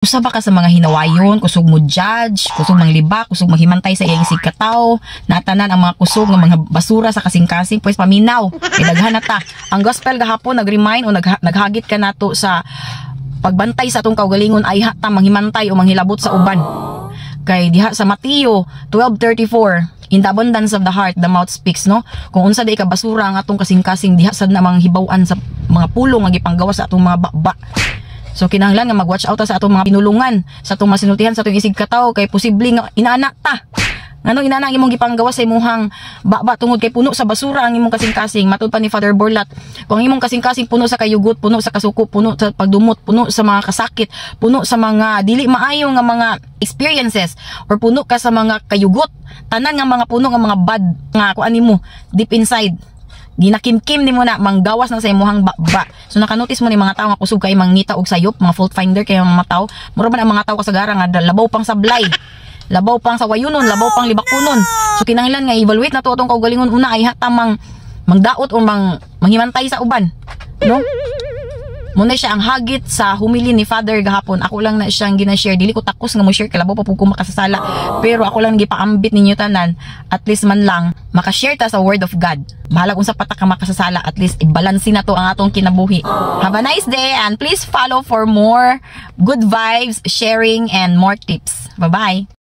Usa ba ka sa mga hinawayon, kusog mo judge, kusog mangliba, kusog maghimantay sa iyang isig kataw, natanan ang mga kusog ng mga basura sa kasing-kasing, pues paminaw, idaghan na ta. Ang gospel gahapon nag-remind o naghagit ka nato sa pagbantay sa atong kaugalingon ay hata manghimantay o manghilabot sa uban. Kay diha sa Mateo 12:34, in the abundance of the heart, the mouth speaks, no? Kung unsa day ka basura ang atong kasing-kasing, diha sad na mga hibaw-an sa mga pulong nga gipanggawa sa atong mga baba. So kinahanglan nga mag-watch out sa atong mga pinulungan, sa atong masinultihan, sa atong isig kataw, kay posible nga inaanak ta. Ngano inaanak imong gipanggawa sa imong baba tungod kay puno sa basura ang imong kasing-kasing. Matud pa ni Father Borlat, kung ang imong kasing-kasing puno sa kayugot, puno sa kasuko, puno sa pagdumot, puno sa mga kasakit, puno sa mga dili maayo nga mga experiences, or puno ka sa mga kayugot, tanan nga mga puno nga mga bad nga kuan nimo deep inside, ginakimkim nimo na manggawas na sa imong baba. So nakanotice mo ni mga tao nga kusog kay mangita og sayop, mga fault finder kay mga tao, mura man ang mga tao kasagara nga labaw pang sablay, labaw pang sawayunon, labaw pang libakunon. So kinahanglan nga evaluate na to atong kaugalingon una ay hatamang mangdaot o manghimantay sa uban, no? Muna siya ang hagit sa humili ni Father gahapon. Ako lang na siyang gina-share. Dili ko takos nga mo share kay labaw pa pug ko makasasala. Pero ako lang gipaambit ninyo tanan, at least man lang makashare ta sa word of God. Bahala kung sa patak ka makasasala, at least i-balansin na to ang atong kinabuhi. Have a nice day and please follow for more good vibes, sharing and more tips. Bye-bye.